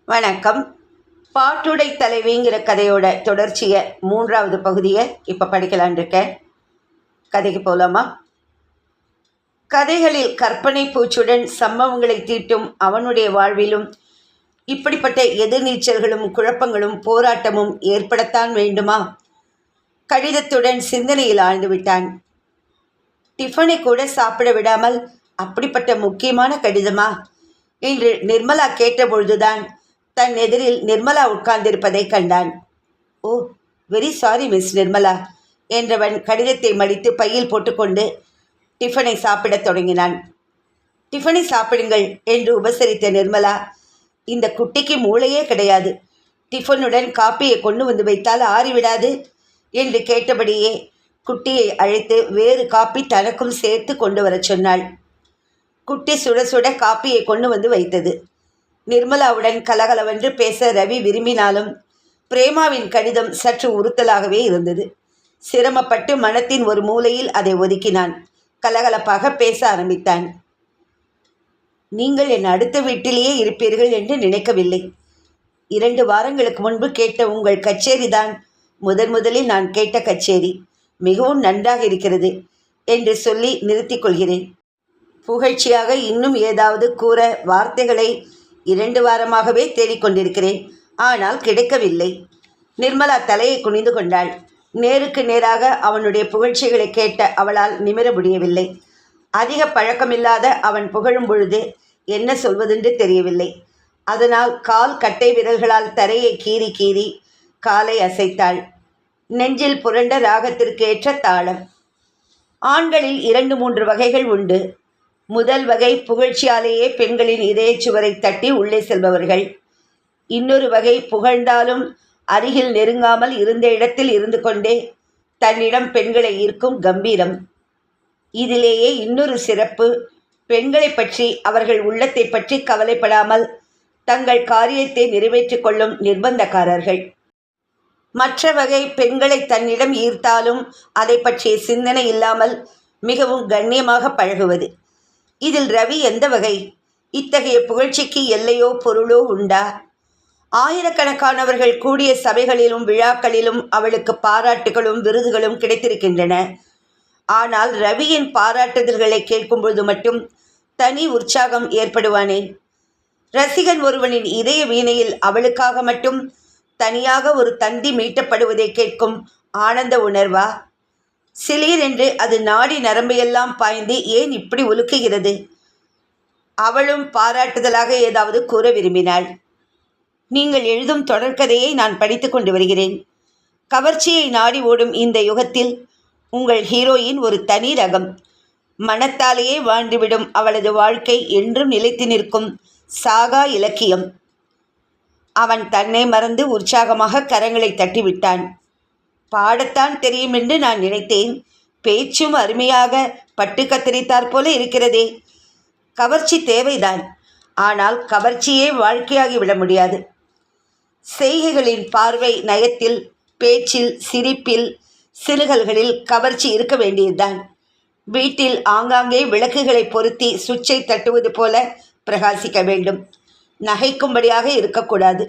வணக்கம். பாட்டுடை தலைவிங்கிற கதையோட தொடர்ச்சியை 3வது பகுதியை இப்போ படிக்கலான் இருக்கேன். கதைக்கு போகலாமா? கதைகளில் கற்பனை பூச்சுடன் சம்பவங்களை தீட்டும் அவனுடைய வாழ்விலும் இப்படிப்பட்ட எதிர்நீச்சல்களும் குழப்பங்களும் போராட்டமும் ஏற்படத்தான் வேண்டுமா? கடிதத்துடன் சிந்தனையில் ஆழ்ந்து விட்டான். டிஃபனை கூட சாப்பிட விடாமல் அப்படிப்பட்ட முக்கியமான கடிதமா என்று நிர்மலா கேட்டபொழுதுதான் தன் எதிரில் நிர்மலா உட்கார்ந்திருப்பதை கண்டான். ஓ, வெரி சாரி மிஸ் நிர்மலா என்றவன் கடிதத்தை மடித்து பையில் போட்டுக்கொண்டு டிஃபனை சாப்பிடத் தொடங்கினான். டிஃபனை சாப்பிடுங்கள் என்று உபசரித்த நிர்மலா, இந்த குட்டிக்கு மூளையே கிடையாது, டிஃபனுடன் காப்பியை கொண்டு வந்து வைத்தால் ஆறிவிடாது என்று கேட்டபடியே குட்டியை அழைத்து வேறு காப்பி தனக்கும் சேர்த்து கொண்டு வரச் சொன்னாள். குட்டி சுட சுட காப்பியை கொண்டு வந்து வைத்தது. நிர்மலாவுடன் கலகலவென்று பேச ரவி விரும்பினாலும் பிரேமாவின் கடிதம் சற்று உறுத்தலாகவே இருந்தது. சிரமப்பட்டு மனத்தின் ஒரு மூலையில் அதை ஒதுக்கினான். கலகலப்பாக பேச ஆரம்பித்தான். நீங்கள் என் அடுத்த வீட்டிலேயே இருப்பீர்கள் என்று நினைக்கவில்லை. 2 வாரங்களுக்கு முன்பு கேட்ட உங்கள் கச்சேரி தான் முதலில் நான் கேட்ட கச்சேரி. மிகவும் நன்றாக இருக்கிறது என்று சொல்லி நிறுத்திக் கொள்கிறேன். புகழ்ச்சியாக இன்னும் ஏதாவது கூற வார்த்தைகளை 2 வாரமாகவே தேடிக்கொண்டிருக்கிறேன், ஆனால் கிடைக்கவில்லை. நிர்மலா தலையை குனிந்து கொண்டாள். நேருக்கு நேராக அவனுடைய புகழ்ச்சிகளை கேட்ட அவளால் நிமிர முடியவில்லை. அதிக பழக்கமில்லாத அவன் புகழும் பொழுது என்ன சொல்வதென்று தெரியவில்லை. அதனால் கால் கட்டை விரல்களால் தரையை கீறி கீறி காலை அசைத்தாள். நெஞ்சில் புரண்ட ராகத்திற்கு ஏற்ற தாளம். ஆண்களில் 2-3 வகைகள் உண்டு. முதல் வகை புகழ்ச்சியாலேயே பெண்களின் இதயச்சுவரை தட்டி உள்ளே செல்பவர்கள். இன்னொரு வகை புகழ்ந்தாலும் அருகில் நெருங்காமல் இருந்த இடத்தில் இருந்து கொண்டே தன்னிடம் பெண்களை ஈர்க்கும் கம்பீரம். இதிலேயே இன்னொரு சிறப்பு, பெண்களை பற்றி அவர்கள் உள்ளத்தை பற்றி கவலைப்படாமல் தங்கள் காரியத்தை நிறைவேற்றிக் கொள்ளும் நிர்பந்தக்காரர்கள். மற்ற வகை பெண்களை தன்னிடம் ஈர்த்தாலும் அதை பற்றிய சிந்தனை இல்லாமல் மிகவும் கண்ணியமாக பழகுவது. இதில் ரவி எந்த வகை? இத்தகைய புகழ்ச்சிக்கு எல்லையோ பொருளோ உண்டா? ஆயிரக்கணக்கானவர்கள் கூடிய சபைகளிலும் விழாக்களிலும் அவளுக்கு பாராட்டுகளும் விருதுகளும் கிடைத்திருக்கின்றன. ஆனால் ரவியின் பாராட்டுதல்களை கேட்கும்பொழுது மட்டும் தனி உற்சாகம் ஏற்படுவானே? ரசிகன் ஒருவனின் இதய வீணையில் அவளுக்காக மட்டும் தனியாக ஒரு தந்தி மீட்டப்படுவதை கேட்கும் ஆனந்த உணர்வா? சிலீர் என்று அது நாடி நரம்பையெல்லாம் பாய்ந்து ஏன் இப்படி உலுக்குகிறது? அவளும் பாராட்டுதலாக ஏதாவது கூற விரும்பினாள். நீங்கள் எழுதும் தொடர்கதையை நான் படித்து கொண்டு வருகிறேன். கவர்ச்சியை நாடி ஓடும் இந்த யுகத்தில் உங்கள் ஹீரோயின் ஒரு தனி ரகம். மனத்தாலேயே வாழ்ந்துவிடும் அவளது வாழ்க்கை என்றும் நிலைத்து நிற்கும் சாகா இலக்கியம். அவன் தன்னை மறந்து உற்சாகமாக கரங்களை தட்டிவிட்டான். பாடத்தான் தெரியும் என்று நான் நினைத்தேன். பேச்சும் அருமையாக பட்டு கத்தரித்தாற் போல இருக்கிறதே. கவர்ச்சி தேவைதான், ஆனால் கவர்ச்சியே வாழ்க்கையாகி விட முடியாது. செய்கைகளின் பார்வை நயத்தில், பேச்சில், சிரிப்பில், சிறுகல்களில் கவர்ச்சி இருக்க வேண்டியதுதான். வீட்டில் ஆங்காங்கே விளக்குகளை பொருத்தி சுவிட்சை தட்டுவது போல பிரகாசிக்க வேண்டும். நகைக்கும்படியாக இருக்கக்கூடாது.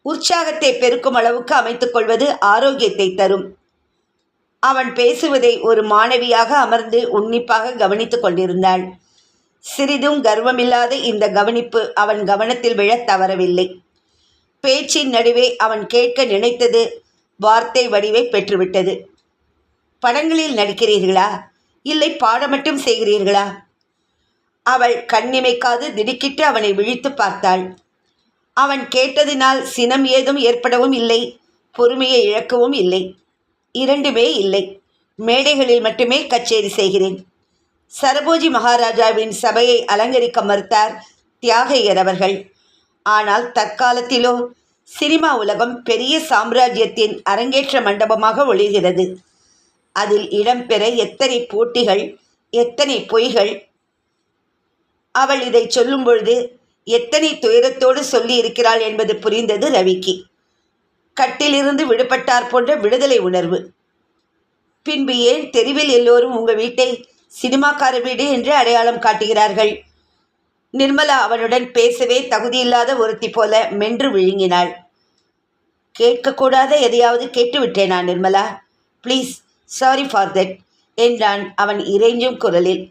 உற்சாகத்தை பெருக்கும் அளவுக்கு அமைத்துக் கொள்வது ஆரோக்கியத்தை தரும். அவன் பேசுவதை ஒரு மாணவியாக அமர்ந்து உன்னிப்பாக கவனித்து கொண்டிருந்தாள். சிறிதும் கர்வமில்லாத இந்த கவனிப்பு அவன் கவனத்தில் விழ தவறவில்லை. பேச்சின் நடுவே அவன் கேட்க நினைத்தது வார்த்தை வடிவை பெற்றுவிட்டது. படங்களில் நடிக்கிறீர்களா, இல்லை பாட மட்டும் செய்கிறீர்களா? அவள் கண்ணிமைக்காது திடுக்கிட்டு அவனை விழித்து பார்த்தாள். அவன் கேட்டதினால் சினம் ஏதும் ஏற்படவும் இல்லை, பொறுமையை இழக்கவும் இல்லை. 2மே இல்லை. மேடைகளில் மட்டுமே கச்சேரி செய்கிறேன். சரபோஜி மகாராஜாவின் சபையை அலங்கரிக்க மறுத்தார் தியாகையர் அவர்கள். ஆனால் தற்காலத்திலோ சினிமா உலகம் பெரிய சாம்ராஜ்யத்தின் அரங்கேற்ற மண்டபமாக ஒளிர்கிறது. அதில் இடம்பெற எத்தனை போட்டிகள், எத்தனை பொய்கள்! அவள் இதை சொல்லும் பொழுது எத்தனை துயரத்தோடு சொல்லி இருக்கிறாள் என்பது புரிந்தது ரவிக்கு. கட்டிலிருந்து விடுபட்டார் போன்ற விடுதலை உணர்வு. பின்பு ஏன் தெருவில் எல்லோரும் உங்கள் வீட்டை சினிமாக்கார வீடு என்று அடையாளம் காட்டுகிறார்கள்? நிர்மலா அவனுடன் பேசவே தகுதியில்லாத ஒருத்தி போல மென்று விழுங்கினாள். கேட்கக்கூடாத எதையாவது கேட்டுவிட்டேனா Nirmala? Please, sorry for that என்றான் அவன் இறைஞ்சும் குரலில்.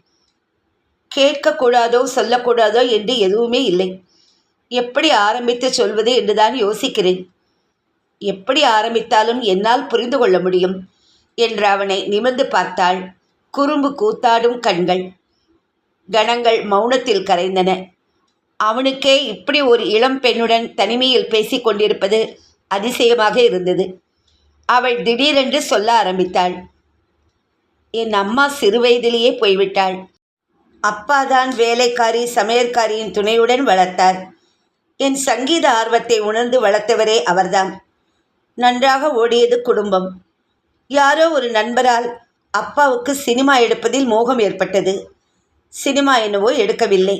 கேட்கக்கூடாதோ சொல்லக்கூடாதோ என்று எதுவுமே இல்லை. எப்படி ஆரம்பித்து சொல்வது என்றுதான் யோசிக்கிறேன். எப்படி ஆரம்பித்தாலும் என்னால் புரிந்து கொள்ள முடியும் என்று அவனை நிமிர்ந்து பார்த்தாள். குறும்பு கூத்தாடும் கண்கள். கணங்கள் மௌனத்தில் கரைந்தன. அவனுக்கே இப்படி ஒரு இளம் பெண்ணுடன் தனிமையில் பேசிக் கொண்டிருப்பது அதிசயமாக இருந்தது. அவள் திடீரென்று சொல்ல ஆரம்பித்தாள். என் அம்மா சிறுவயதிலேயே போய்விட்டாள். அப்பாதான் வேலைக்காரி சமையற்காரியின் துணையுடன் வளர்த்தார். என் சங்கீத ஆர்வத்தை உணர்ந்து வளர்த்தவரே அவர்தான். நன்றாக ஓடியது குடும்பம். யாரோ ஒரு நண்பரால் அப்பாவுக்கு சினிமா எடுப்பதில் மோகம் ஏற்பட்டது. சினிமா என்னவோ எடுக்கவில்லை.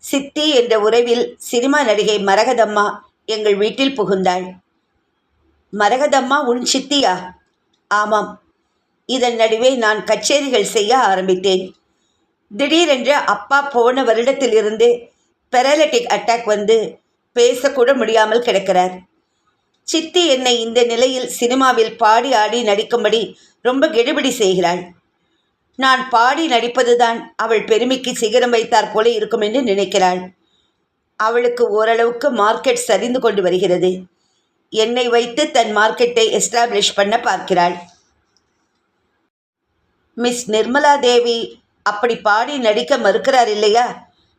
சித்தி என்ற உறவில் சினிமா நடிகை மரகதம்மா எங்கள் வீட்டில் புகுந்தாள். மரகதம்மா உன் சித்தியா? ஆமாம். இதன் நடுவே நான் கச்சேரிகள் செய்ய ஆரம்பித்தேன். திடீரென்று அப்பா போன வருடத்திலிருந்து பெரலிட்டிக் அட்டாக் வந்து பேசக்கூட முடியாமல் கிடக்கிறார். சித்தி என்னை இந்த நிலையில் சினிமாவில் பாடி ஆடி நடிக்கும்படி ரொம்ப கெடுபிடி செய்கிறாள். நான் பாடி நடிப்பதுதான் அவள் பெருமைக்கு சிகரம் வைத்தாற் போல இருக்கும் என்று நினைக்கிறாள். அவளுக்கு ஓரளவுக்கு மார்க்கெட் சரிந்து கொண்டு வருகிறது. என்னை வைத்து தன் மார்க்கெட்டை எஸ்டாப்ளிஷ் பண்ண பார்க்கிறாள். மிஸ் நிர்மலா தேவி அப்படி பாடி நடிக்க மறுக்கிறார் இல்லையா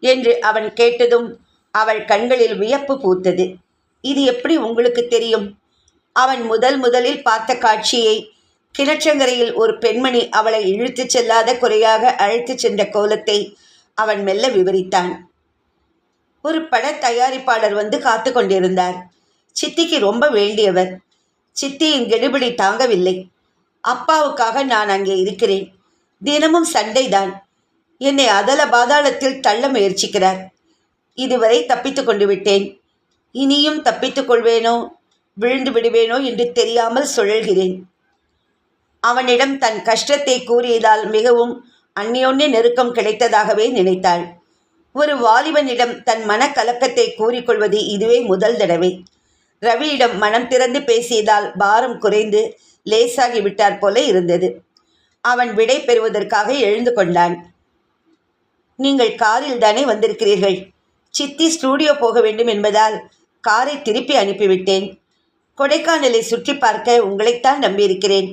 என்று அவன் கேட்டதும் அவள் கண்களில் வியப்பு பூத்தது. இது எப்படி உங்களுக்கு தெரியும்? அவன் முதலில் பார்த்த காட்சியை, கிணற்றங்கரையில் ஒரு பெண்மணி அவளை இழுத்துச் செல்லாத குறையாக அழைத்துச் சென்ற கோலத்தை அவன் மெல்ல விவரித்தான். ஒரு பட தயாரிப்பாளர் வந்து காத்து கொண்டிருந்தார். சித்திக்கு ரொம்ப வேண்டியவர். சித்தியின் கெடுபிடி தாங்கவில்லை. அப்பாவுக்காக நான் அங்கே இருக்கிறேன். தினமும் சண்டைதான். என்னை அதல பாதாளத்தில் தள்ள முயற்சிக்கிறார். இதுவரை தப்பித்து கொண்டு விட்டேன். இனியும் தப்பித்துக் கொள்வேனோ விழுந்து விடுவேனோ என்று தெரியாமல் சுழல்கிறேன். அவனிடம் தன் கஷ்டத்தை கூறியதால் மிகவும் அந்யோன்ய நெருக்கம் கிடைத்ததாகவே நினைத்தாள். ஒரு வாலிபனிடம் தன் மனக்கலக்கத்தை கூறிக்கொள்வது இதுவே முதல் தடவை. ரவியிடம் மனம் திறந்து பேசியதால் பாரம் குறைந்து லேசாகி விட்டார் போல இருந்தது. அவன் விடை பெறுவதற்காக எழுந்து கொண்டான். நீங்கள் காரில் தானே வந்திருக்கிறீர்கள்? சித்தி ஸ்டூடியோ போக வேண்டும் என்பதால் காரை திருப்பி அனுப்பிவிட்டேன். கொடைக்கானலை சுற்றி பார்க்க உங்களைத்தான் நம்பியிருக்கிறேன்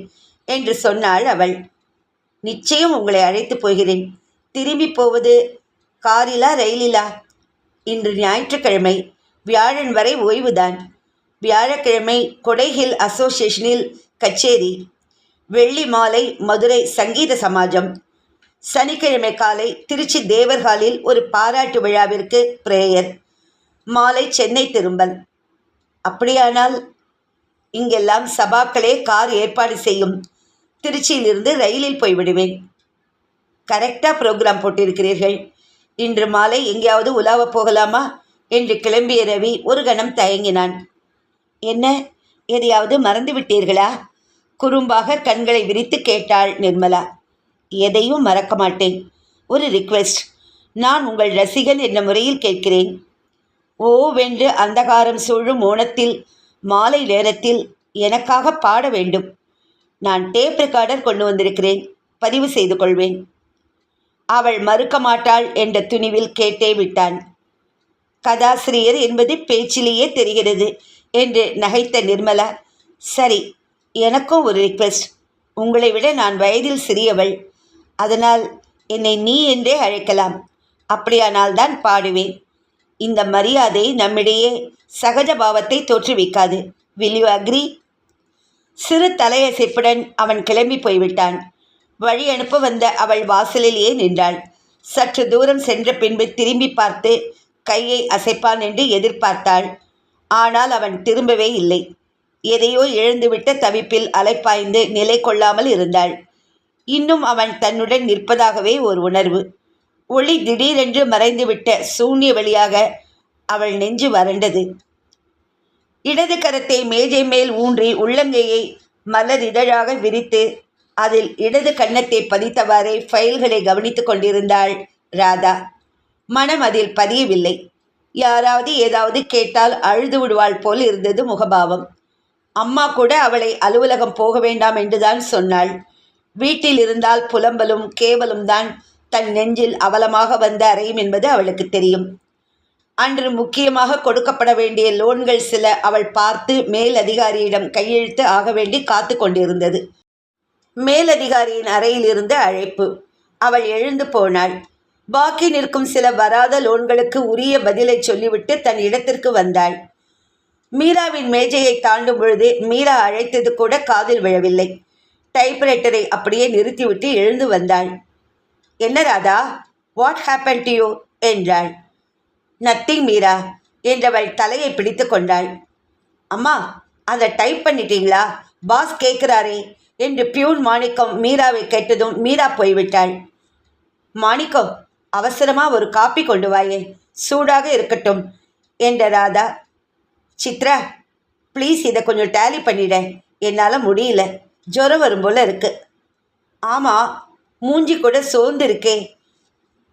என்று சொன்னாள் அவள். நிச்சயம் உங்களை அழைத்து போகிறேன். திரும்பி போவது காரிலா ரயிலிலா? இன்று ஞாயிற்றுக்கிழமை. வியாழன் வரை ஓய்வுதான். வியாழக்கிழமை கொடைஹில் அசோசியேஷனில் கச்சேரி. வெள்ளி மாலை மதுரை சங்கீத சமாஜம். சனிக்கிழமை காலை திருச்சி தேவர்ஹாலில் ஒரு பாராட்டு விழாவிற்கு பிரேயர். மாலை சென்னை திரும்பல். அப்படியானால் இங்கெல்லாம் சபாக்களே கார் ஏற்பாடு செய்யும். திருச்சியிலிருந்து ரயிலில் போய்விடுவேன். கரெக்டாக ப்ரோக்ராம் போட்டிருக்கிறீர்கள். இன்று மாலை எங்கேயாவது உலாவ போகலாமா என்று கிளம்பிய ரவி ஒரு கணம் தயங்கினான். என்ன, எதையாவது மறந்து விட்டீர்களா? குறும்பாக கண்களை விரித்து கேட்டாள் நிர்மலா. எதையும் மறக்க மாட்டேன். ஒரு ரிக்வெஸ்ட். நான் உங்கள் ரசிகன் என்ற முறையில் கேட்கிறேன். ஓவென்று அந்தகாரம் சூழும் மோனத்தில் மாலை நேரத்தில் எனக்காக பாட வேண்டும். நான் டேப் ரெக்கார்டர் கொண்டு வந்திருக்கிறேன். பதிவு செய்து கொள்வேன். அவள் மறுக்க மாட்டாள் என்ற துணிவில் கேட்டே விட்டான். கதாசிரியர் என்பது பேச்சிலேயே தெரிகிறது என்று நகைத்த நிர்மலா, சரி, எனக்கும் ஒரு ரிக்வெஸ்ட். உங்களை விட நான் வயதில் சிறியவள். அதனால் என்னை நீ என்றே அழைக்கலாம். அப்படியானால் தான் பாடுவேன். இந்த மரியாதை நம்மிடையே சகஜ பாவத்தை தோற்றுவிக்காது. Will you agree? சிறு தலையசைப்புடன் அவன் கிளம்பி போய்விட்டான். வழி அனுப்ப வந்த அவள் வாசலிலேயே நின்றாள். சற்று தூரம் சென்ற பின்பு திரும்பி பார்த்து கையை அசைப்பான் என்று எதிர்பார்த்தாள். ஆனால் அவன் திரும்பவே இல்லை. எதையோ இழந்துவிட்ட தவிப்பில் அலைப்பாய்ந்து நிலை கொள்ளாமல் இருந்தாள். இன்னும் அவன் தன்னுடன் நிற்பதாகவே ஒரு உணர்வு. ஒளி திடீரென்று மறைந்துவிட்ட சூன்ய வழியாக அவள் நெஞ்சு வறண்டது. இடது கரத்தை மேஜை மேல் ஊன்றி உள்ளங்கையை மலர் இதழாக விரித்து அதில் இடது கன்னத்தை பதித்தவாறே ஃபைல்களை கவனித்து கொண்டிருந்தாள் ராதா. மனம் அதில் பதியவில்லை. யாராவது ஏதாவது கேட்டால் அழுது விடுவாள் போல் இருந்தது முகபாவம். அம்மா கூட அவளை அலுவலகம் போக வேண்டாம் என்றுதான் சொன்னாள். வீட்டில் இருந்தால் புலம்பலும் கேவலும் தான் தன் நெஞ்சில் அவலமாக வந்து அறையும் என்பது அவளுக்கு தெரியும். அன்று முக்கியமாக கொடுக்கப்பட வேண்டிய லோன்கள் சில அவள் பார்த்து மேலதிகாரியிடம் கையெழுத்து ஆக வேண்டி காத்து கொண்டிருந்தது. மேலதிகாரியின் அறையிலிருந்து அழைப்பு. அவள் எழுந்து போனாள். பாக்கி நிற்கும் சில வராத லோன்களுக்கு உரிய பதிலை சொல்லிவிட்டு தன் இடத்திற்கு வந்தாள். மீராவின் மேஜையை தாண்டும் பொழுது மீரா அழைத்தது கூட காதில் விழவில்லை. டைப்ரைட்டரை அப்படியே நிறுத்திவிட்டு எழுந்து வந்தாள். என்ன Radha, what happen to you என்றாள். நத்திங் மீரா என்றவள் தலையை பிடித்து கொண்டாள். அம்மா, அதை டைப் பண்ணிட்டீங்களா? பாஸ் கேட்குறாரே என்று பியூன் மாணிக்கம் மீராவை கேட்டதும் மீரா போய்விட்டாள். மாணிக்கம், அவசரமாக ஒரு காப்பி கொண்டு வாயே, சூடாக இருக்கட்டும் என்ற ராதா. சித்ரா, ப்ளீஸ் இதை கொஞ்சம் டேலி பண்ணிட, என்னால் முடியல, ஜுரம் வரும் போல இருக்கு. ஆமாம், மூஞ்சி கூட சோர்ந்து இருக்கே.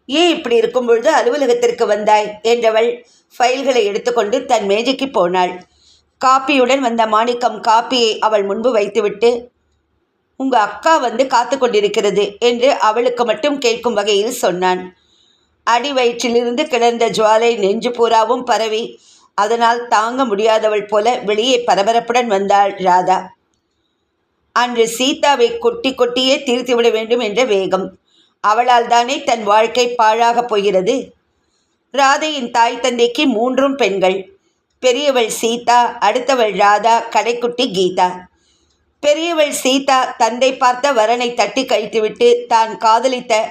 ஏன் இப்படி இருக்கும் பொழுது அலுவலகத்திற்கு வந்தாய் என்றவள் ஃபைல்களை எடுத்துக்கொண்டு தன் மேஜைக்கு போனாள். காப்பியுடன் வந்த மாணிக்கம் காப்பியை அவள் முன்பு வைத்துவிட்டு, உங்கள் அக்கா வந்து காத்து கொண்டிருக்கிறது என்று அவளுக்கு மட்டும் கேட்கும் வகையில் சொன்னான். அடி வயிற்றிலிருந்து கிளர்ந்த ஜுவாலை நெஞ்சு பூராவும் பரவி அதனால் தாங்க முடியாதவள் போல வெளியே பரபரப்புடன் வந்தாள் ராதா. அன்று சீதாவை கொட்டி கொட்டியே தீர்த்துவிட வேண்டும் என்ற வேகம். அவளால் தானே தன் வாழ்க்கை பாழாக போகிறது. ராதையின் தாய் தந்தைக்கு 3 பெண்கள். பெரியவள் சீதா, அடுத்தவள் ராதா, கடைக்குட்டி கீதா. பெரியவள் சீதா தந்தை பார்த்த வரனை தட்டி கழித்துவிட்டு தான் காதலித்த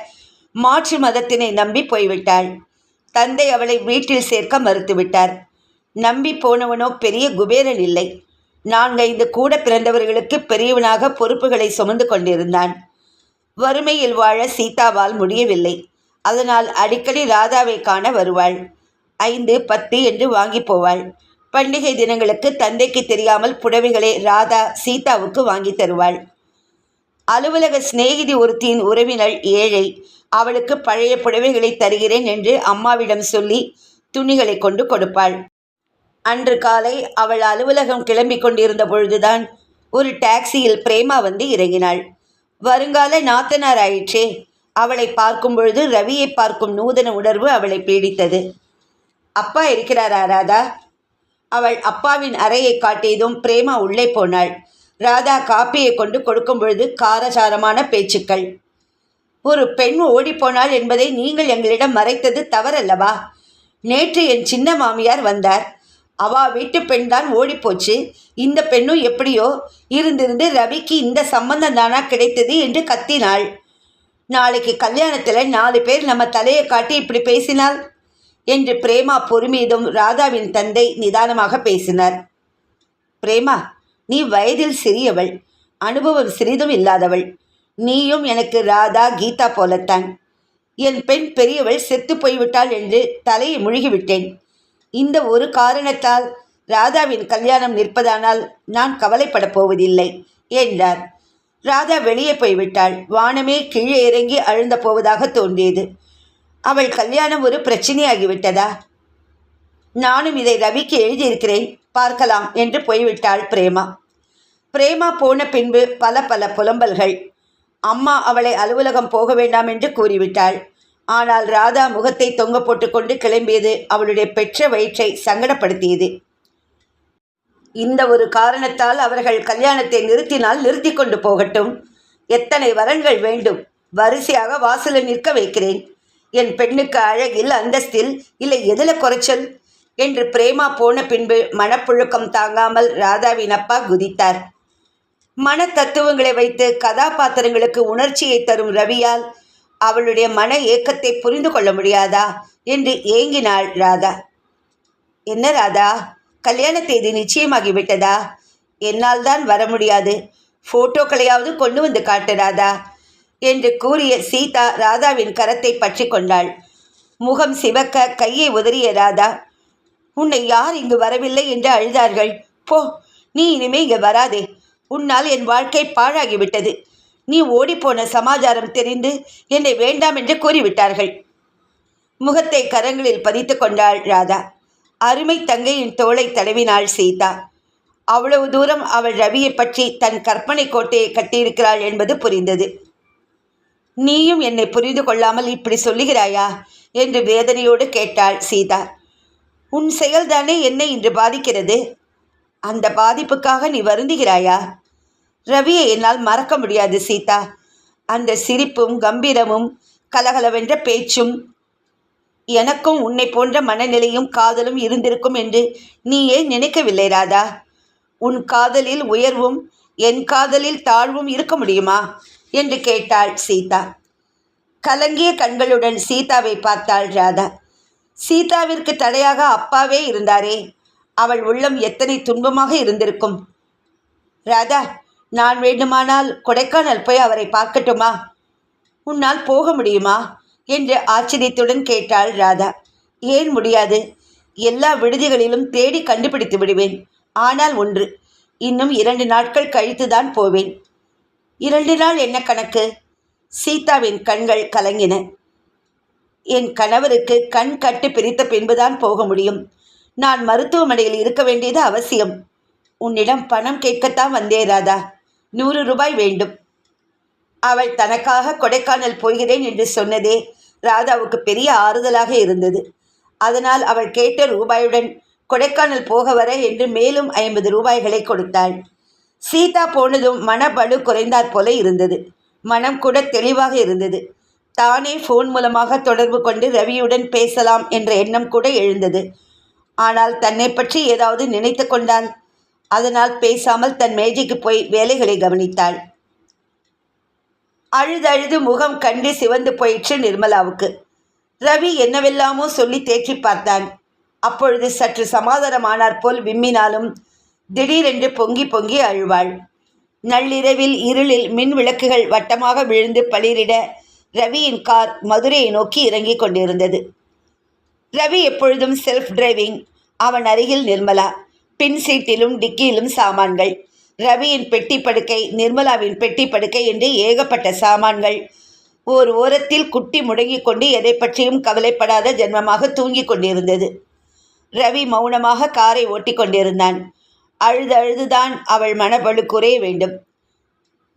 மாற்று மதத்தினை நம்பி போய்விட்டாள். தந்தை அவளை வீட்டில் சேர்க்க மறுத்துவிட்டார். நம்பி போனவனோ பெரிய குபேரன் இல்லை. 4-5 கூட பிறந்தவர்களுக்கு பெரியவனாக பொறுப்புகளை சுமந்து கொண்டிருந்தான். வறுமையில் வாழ சீதாவால் முடியவில்லை. அதனால் அடிக்கடி ராதாவை காண வருவாள். 5-10 என்று வாங்கி போவாள். பண்டிகை தினங்களுக்கு தந்தைக்கு தெரியாமல் புடவைகளை ராதா சீதாவுக்கு வாங்கி தருவாள். அலுவலக சிநேகிதி ஒருத்தியின் உறவினள் ஏழை. அவளுக்கு பழைய புடவைகளை தருகிறேன் என்று அம்மாவிடம் சொல்லி துணிகளை கொண்டு கொடுப்பாள். அன்று காலை அவள் அலுவலகம் கிளம்பி கொண்டிருந்த பொழுதுதான் ஒரு டாக்ஸியில் பிரேமா வந்து இறங்கினாள். வருங்கால நாத்தனார் ஆயிற்றே. அவளை பார்க்கும் பொழுது ரவியை பார்க்கும் நூதன உணர்வு அவளை பீடித்தது. அப்பா இருக்கிறாரா ராதா? அவள் அப்பாவின் அறையை காட்டியதும் பிரேமா உள்ளே போனாள். ராதா காப்பியை கொண்டு கொடுக்கும் பொழுது காரசாரமான பேச்சுக்கள். ஒரு பெண் ஓடிப்போனாள் என்பதை நீங்கள் எங்களிடம் மறைத்தது தவறல்லவா? நேற்று என் சின்ன மாமியார் வந்தார். அவா வீட்டு பெண் தான் ஓடிப்போச்சு. இந்த பெண்ணும் எப்படியோ இருந்திருந்து ரவிக்கு இந்த சம்பந்தம் தானா கிடைத்தது என்று கத்தினாள். நாளைக்கு கல்யாணத்தில் 4 பேர் நம்ம தலையை காட்டி இப்படி பேசினாள் என்று பிரேமா பொறுமையிலும் ராதாவின் தந்தை நிதானமாக பேசினார். பிரேமா, நீ வயதில் சிறியவள், அனுபவம் சிறிதும் இல்லாதவள். நீயும் எனக்கு ராதா கீதா போலத்தான். என் பெண் பெரியவள் செத்து போய்விட்டாள் என்று தலையை முழுகிவிட்டேன். இந்த ஒரு காரணத்தால் ராதாவின் கல்யாணம் நிற்பதானால் நான் கவலைப்படப் போவதில்லை என்றார். ராதா வெளியே போய்விட்டாள். வானமே கீழே இறங்கி அழுந்த போவதாக தோன்றியது. அவள் கல்யாணம் ஒரு பிரச்சனையாகிவிட்டதா? நானும் இதை ரவிக்கு எழுதியிருக்கிறேன், பார்க்கலாம் என்று போய்விட்டாள் பிரேமா. பிரேமா போன பின்பு பல புலம்பல்கள். அம்மா அவளை அலுவலகம் போக வேண்டாம் என்று கூறிவிட்டாள். ஆனால் ராதா முகத்தை தொங்க போட்டுக்கொண்டு கிளம்பியது அவளுடைய பெற்ற வயிற்றை சங்கடப்படுத்தியது. இந்த ஒரு காரணத்தால் அவர்கள் கல்யாணத்தை நிறுத்தினால் நிறுத்தி கொண்டு போகட்டும். எத்தனை வரன்கள் வேண்டும்? வரிசையாக வாசலில் நிற்க வைக்கிறேன். என் பெண்ணுக்கு அழகில், அந்தஸ்தில், இல்லை எதில் குறைச்சல் என்று பிரேமா போன பின்பு மனப்புழுக்கம் தாங்காமல் ராதாவின் அப்பா குதித்தார். மன தத்துவங்களை வைத்து கதாபாத்திரங்களுக்கு உணர்ச்சியை தரும் ரவியால் அவளுடைய மன ஏக்கத்தை புரிந்து கொள்ள முடியாதா என்று ஏங்கினாள் ராதா. என்ன ராதா, கல்யாண தேதி நிச்சயமாகிவிட்டதா? என்னால் தான் வர முடியாது, ஃபோட்டோக்களையாவது கொண்டு வந்து காட்டு ராதா என்று கூறிய சீதா ராதாவின் கரத்தை பற்றி கொண்டாள். முகம் சிவக்க கையை உதறிய ராதா, உன்னை யார் இங்கு வரவில்லை என்று அழுதார்கள்? போ, நீ இனிமே இங்கே வராதே. உன்னால் என் வாழ்க்கை பாழாகிவிட்டது. நீ ஓடிப்போன சமாச்சாரம் தெரிந்து என்னை வேண்டாம் என்று கூறிவிட்டார்கள். முகத்தை கரங்களில் பதித்து கொண்டாள் ராதா. அருமை தங்கையின் தோளை தடவினாள் சீதா. அவ்வளவு தூரம் அவள் ரவியை பற்றி தன் கற்பனை கோட்டையை கட்டியிருக்கிறாள் என்பது புரிந்தது. நீயும் என்னை புரிந்து கொள்ளாமல் இப்படி சொல்லுகிறாயா என்று வேதனையோடு கேட்டாள் சீதா. உன் செயல்தானே என்னை இன்று பாதிக்கிறது. அந்த பாதிப்புக்காக நீ வருந்துகிறாயா? ரவியை என்னால் மறக்க முடியாது சீதா. அந்த சிரிப்பும் கம்பீரமும் கலகலவென்ற பேச்சும், எனக்கும் உன்னை போன்ற மனநிலையும் காதலும் இருந்திருக்கும் என்று நீ ஏன் நினைக்கவில்லை ராதா? உன் காதலில் உயர்வும் என் காதலில் தாழ்வும் இருக்க முடியுமா என்று கேட்டாள் சீதா. கலங்கிய கண்களுடன் சீதாவை பார்த்தாள் ராதா. சீதாவிற்கு தடையாக அப்பாவே இருந்தாரே, அவள் உள்ளம் எத்தனை துன்பமாக இருந்திருக்கும். ராதா, நான் வேண்டுமானால் கொடைக்கானல் போய் அவரை பார்க்கட்டுமா? உன்னால் போக முடியுமா என்று ஆச்சரியத்துடன் கேட்டாள் ராதா. ஏன் முடியாது? எல்லா விடுதிகளிலும் தேடி கண்டுபிடித்து விடுவேன். ஆனால் ஒன்று, இன்னும் 2 நாட்கள் கழித்துதான் போவேன். 2 நாள் என்ன கணக்கு? சீதாவின் கண்கள் கலங்கின. என் கணவருக்கு கண் கட்டு பிரித்த பின்புதான் போக முடியும். நான் மருத்துவமனையில் இருக்க வேண்டியது அவசியம். உன்னிடம் பணம் கேட்கத்தான் வந்தே ராதா. 100 ரூபாய் வேண்டும். அவள் தனக்காக கொடைக்கானல் போகிறேன் என்று சொன்னதே ராதாவுக்கு பெரிய ஆறுதலாக இருந்தது. அதனால் அவள் கேட்ட ரூபாயுடன் கொடைக்கானல் போக வர என்று மேலும் 50 ரூபாய்களை கொடுத்தாள். சீதா போனதும் மனபலு குறைந்தாற் போல இருந்தது. மனம் கூட தெளிவாக இருந்தது. தானே ஃபோன் மூலமாக தொடர்பு கொண்டு ரவியுடன் பேசலாம் என்ற எண்ணம் கூட எழுந்தது. ஆனால் தன்னை பற்றி ஏதாவது நினைத்து கொண்டாள். அதனால் பேசாமல் தன் மேஜைக்கு போய் வேலைகளை கவனித்தாள். அழுதழுது முகம் கண்டு சிவந்து போயிற்று நிர்மலாவுக்கு. ரவி என்னவெல்லாமோ சொல்லி தேற்றி பார்த்தான். அப்பொழுது சற்று சமாதானமானாற் போல் விம்மினாலும் திடீரென்று பொங்கி பொங்கி அழுவாள். நள்ளிரவில் இருளில் மின் விளக்குகள் வட்டமாக விழுந்து பளிரிட ரவியின் கார் மதுரையை நோக்கி இறங்கிக் கொண்டிருந்தது. ரவி எப்பொழுதும் செல்ஃப் டிரைவிங். அவன் அருகில் நிர்மலா. பின் சீட்டிலும் டிக்கியிலும் சாமான்கள். ரவியின் பெட்டி படுக்கை, நிர்மலாவின் பெட்டி படுக்கை என்று ஏகப்பட்ட சாமான்கள். ஓர் ஓரத்தில் குட்டி முடங்கிக் கொண்டு எதை பற்றியும் கவலைப்படாத ஜென்மமாக தூங்கிக் கொண்டிருந்தது. ரவி மௌனமாக காரை ஓட்டி கொண்டிருந்தான். அழுதுதான் அவள் மனபலு குறைய வேண்டும்.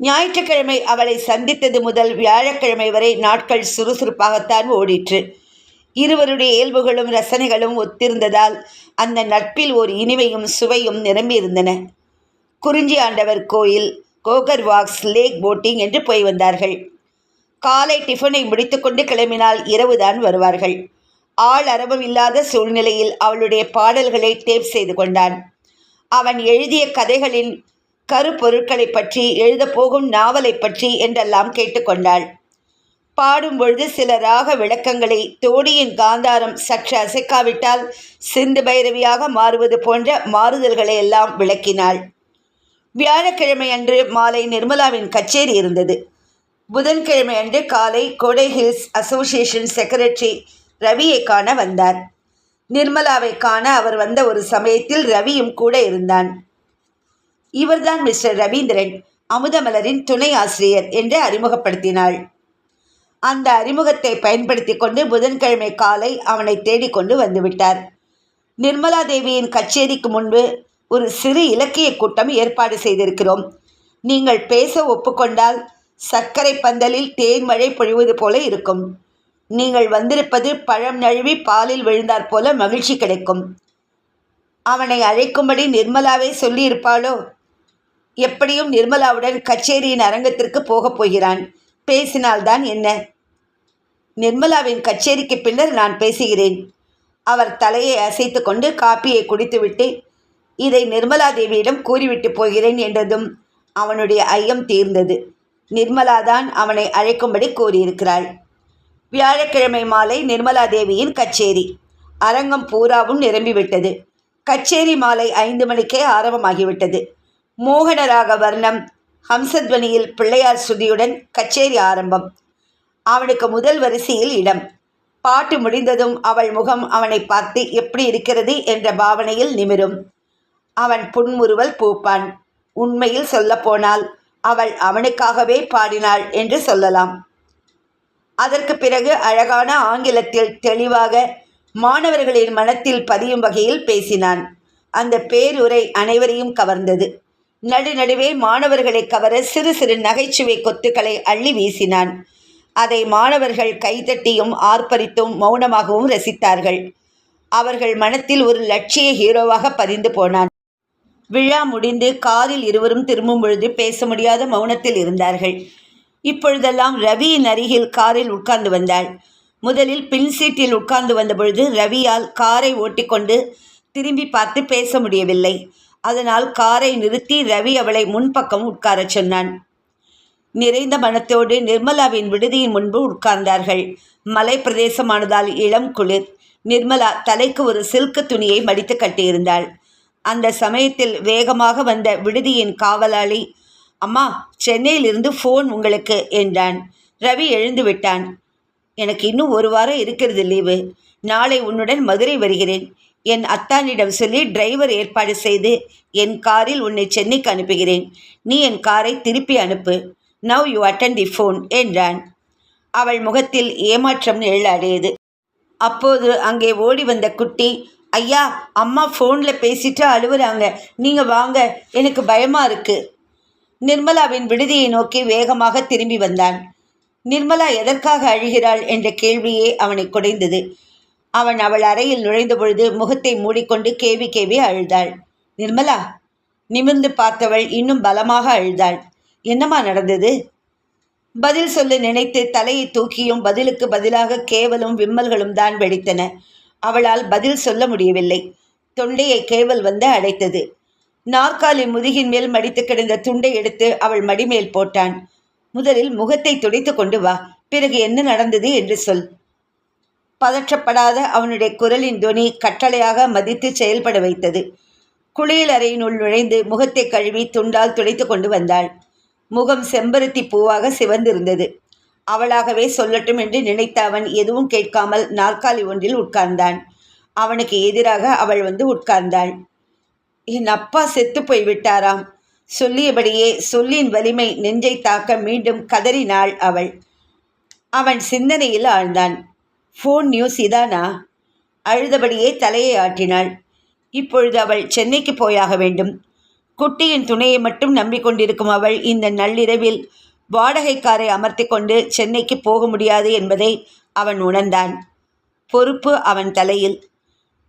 ஞாயிற்றுக்கிழமை அவளை சந்தித்தது முதல் வியாழக்கிழமை வரை நாட்கள் சுறுசுறுப்பாகத்தான் ஓடிற்று. இருவருடைய இயல்புகளும் ரசனைகளும் ஒத்திருந்ததால் அந்த நட்பில் ஒரு இனிமையும் சுவையும் நிரம்பியிருந்தன. குறிஞ்சி ஆண்டவர் கோயில், கோகர் வாக்ஸ், லேக் போட்டிங் என்று போய் வந்தார்கள். காலை டிஃபனை முடித்துக்கொண்டு கிளம்பினால் இரவுதான் வருவார்கள். ஆள் அரவம் இல்லாத சூழ்நிலையில் அவளுடைய பாடல்களை டேப் செய்து கொண்டான். அவன் எழுதிய கதைகளின் கருப்பொருட்களை பற்றி, எழுதப்போகும் நாவலை பற்றி என்றெல்லாம் கேட்டுக்கொண்டாள். பாடும்பொழுது சில ராக விளக்கங்களை தோடியின் காந்தாரம் சற்று அசைக்காவிட்டால் சிந்து பைரவியாக மாறுவது போன்ற மாறுதல்களை எல்லாம் விளக்கினாள். வியாழக்கிழமை அன்று மாலை நிர்மலாவின் கச்சேரி இருந்தது. புதன்கிழமை அன்று காலை கோடை ஹில்ஸ் அசோசியேஷன் செக்ரட்டரி ரவியை காண வந்தார். நிர்மலாவை காண அவர் வந்த ஒரு சமயத்தில் ரவியும் கூட இருந்தான். இவர்தான் மிஸ்டர் ரவீந்திரன், அமுதமலரின் துணை ஆசிரியர் என்று அறிமுகப்படுத்தினாள். அந்த அறிமுகத்தை பயன்படுத்தி கொண்டு புதன்கிழமை காலை அவனை தேடிக்கொண்டு வந்துவிட்டார். நிர்மலா தேவியின் கச்சேரிக்கு முன்பு ஒரு சிறு இலக்கிய கூட்டம் ஏற்பாடு செய்திருக்கிறோம். நீங்கள் பேச ஒப்புக்கொண்டால் சர்க்கரை பந்தலில் தேன் மழை பொழிவது போல இருக்கும். நீங்கள் வந்திருப்பது பழம் நழுவி பாலில் விழுந்தாற் போல மகிழ்ச்சி கிடைக்கும். அவனை அழைக்கும்படி நிர்மலாவே சொல்லியிருப்பாளோ? எப்படியும் நிர்மலாவுடன் கச்சேரியின் அரங்கத்திற்கு போகப் போகிறான். பேசினால்தான் என்ன? நிர்மலாவின் கச்சேரிக்கு பின்னர் நான் பேசுகிறேன். அவர் தலையை அசைத்து கொண்டு காப்பியை குடித்துவிட்டு இதை நிர்மலா தேவியிடம் கூறிவிட்டு போகிறேன் என்றதும் அவனுடைய ஐயம் தீர்ந்தது. நிர்மலாதான் அவனை அழைக்கும்படி கூறியிருக்கிறாள். வியாழக்கிழமை மாலை நிர்மலா தேவியின் கச்சேரி. அரங்கம் பூராவும் நிரம்பிவிட்டது. கச்சேரி மாலை 5 மணிக்கே ஆரம்பமாகிவிட்டது. மோகனராக வர்ணம், ஹம்சத்வனியில் பிள்ளையார் ஸ்ருதியுடன் கச்சேரி ஆரம்பம். அவனுக்கு முதல் வரிசையில் இடம். பாட்டு முடிந்ததும் அவள் முகம் அவனை பார்த்து எப்படி இருக்கிறது என்ற பாவனையில் நிமிரும். அவன் புன்முறுவல் பூப்பான். உண்மையில் சொல்லப்போனால் அவள் அவனுக்காகவே பாடினாள் என்று சொல்லலாம். அதற்கு பிறகு அழகான ஆங்கிலத்தில் தெளிவாக மாணவர்களின் மனத்தில் பதியும் வகையில் பேசினான். அந்த பேருரை அனைவரையும் கவர்ந்தது. நடுநடுவே மாணவர்களை கவர சிறு சிறு நகைச்சுவை கொத்துக்களை அள்ளி வீசினான். அதை மாணவர்கள் கைதட்டியும் ஆர்ப்பரித்தும் மௌனமாகவும் ரசித்தார்கள். அவர்கள் மனத்தில் ஒரு லட்சிய ஹீரோவாக பதிந்து போனான். விழா முடிந்து காரில் இருவரும் திரும்பும் பொழுது பேச முடியாத மௌனத்தில் இருந்தார்கள். இப்பொழுதெல்லாம் ரவியின் அருகில் காரில் உட்கார்ந்து வந்தாள். முதலில் பின் சீட்டில் உட்கார்ந்து வந்தபொழுது ரவியால் காரை ஓட்டிக்கொண்டு திரும்பி பார்த்து பேச முடியவில்லை. அதனால் காரை நிறுத்தி ரவி அவளை முன்பக்கம் உட்காரச் சொன்னான். நிறைந்த மனத்தோடு நிர்மலாவின் விடுதியின் முன்பு உட்கார்ந்தார்கள். மலை பிரதேசமானதால் இளம் குளிர். நிர்மலா தலைக்கு ஒரு சில்கு துணியை மடித்து கட்டியிருந்தாள். அந்த சமயத்தில் வேகமாக வந்த விடுதியின் காவலாளி, அம்மா, சென்னையிலிருந்து ஃபோன் உங்களுக்கு என்றான். ரவி எழுந்து விட்டான். எனக்கு இன்னும் 1 வாரம் இருக்கிறது லீவு. நாளை உன்னுடன் மதுரை வருகிறேன். என் அத்தானிடம் சொல்லி டிரைவர் ஏற்பாடு செய்து என் காரில் உன்னை சென்னைக்கு அனுப்புகிறேன். நீ என் காரை திருப்பி அனுப்பு. Now you attend the phone என்றான். அவள் முகத்தில் ஏமாற்றம் நிழலாடியது. அப்போது அங்கே ஓடி வந்த குட்டி, ஐயா, அம்மா ஃபோனில் பேசிட்டு அழுவுறாங்க, நீங்கள் வாங்க, எனக்கு பயமாக இருக்கு. நிர்மலாவின் விடுதியை நோக்கி வேகமாக திரும்பி வந்தான். நிர்மலா எதற்காக அழுகிறாள் என்ற கேள்வியே அவனை குடைந்தது. அவன் அவள் அறையில் நுழைந்த பொழுது முகத்தை மூடிக்கொண்டு கேவி கேவி அழுதாள். நிர்மலா! நிமிர்ந்து பார்த்தவள் இன்னும் பலமாக அழுதாள். என்னம்மா நடந்தது? பதில் சொல்ல நினைத்து தலையை தூக்கியும் பதிலுக்கு பதிலாக கேவலும் விம்மல்களும் தான் வெடித்தன. அவளால் பதில் சொல்ல முடியவில்லை. தொண்டையை கேவல் வந்து அடைத்தது. நாற்காலி முதுகின் மேல் மடித்து கிடந்த துண்டை எடுத்து அவள் மடிமேல் போட்டான். முதலில் முகத்தை துடைத்து கொண்டு வா, பிறகு என்ன நடந்தது என்று சொல். பதற்றப்படாத அவனுடைய குரலின் துணி கட்டளையாக மதித்து செயல்பட வைத்தது. குளியல் அறையினுள் நுழைந்து முகத்தை கழுவி துண்டால் துடைத்து கொண்டு வந்தாள். முகம் செம்பருத்தி பூவாக சிவந்திருந்தது. அவளாகவே சொல்லட்டும் என்று நினைத்த அவன் எதுவும் கேட்காமல் நாற்காலி ஒன்றில் உட்கார்ந்தான். அவனுக்கு எதிராக அவள் வந்து உட்கார்ந்தாள். என் அப்பா செத்து போய்விட்டாராம். சொல்லியபடியே சொல்லின் வலிமை நெஞ்சை தாக்க மீண்டும் கதறினாள் அவள். அவன் சிந்தனையில் ஆழ்ந்தான். ஃபோன் நியூஸ் இதானா? அழுதபடியே தலையை ஆட்டினாள். இப்பொழுது அவள் சென்னைக்கு போயாக வேண்டும். குட்டியின் துணையை மட்டும் நம்பிக்கொண்டிருக்கும் அவள் இந்த நள்ளிரவில் வாடகை காரை அமர்த்தி கொண்டு சென்னைக்கு போக முடியாது என்பதை அவன் உணர்ந்தான். பொறுப்பு அவன் தலையில்.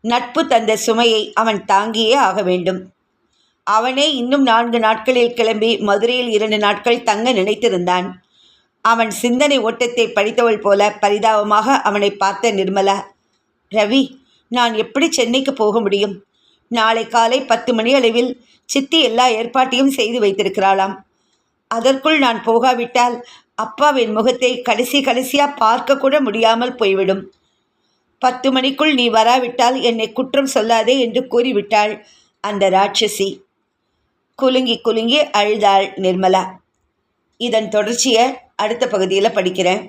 நட்பு தந்த சுமையை அவன் தாங்கியே ஆக வேண்டும். அவனே இன்னும் 4 நாட்களில் கிளம்பி மதுரையில் 2 நாட்கள் தங்க நினைத்திருந்தான். அவன் சிந்தனை ஓட்டத்தை படித்தவள் போல பரிதாபமாக அவனை பார்த்த நிர்மலா, ரவி, நான் எப்படி சென்னைக்கு போக முடியும்? நாளை காலை 10 மணி அளவில் சித்தி எல்லா ஏற்பாட்டையும் செய்து வைத்திருக்கிறாளாம். அதற்குள் நான் போகாவிட்டால் அப்பாவின் முகத்தை கடைசியாக பார்க்க கூட முடியாமல் போய்விடும். 10 மணிக்குள் நீ வராவிட்டால் என்னை குற்றம் சொல்லாதே என்று கூறிவிட்டாள் அந்த ராட்சசி. குலுங்கி குலுங்கி அழுதாள் நிர்மலா. இதன் தொடர்ச்சியை அடுத்த பகுதியில் படிக்கிறேன்.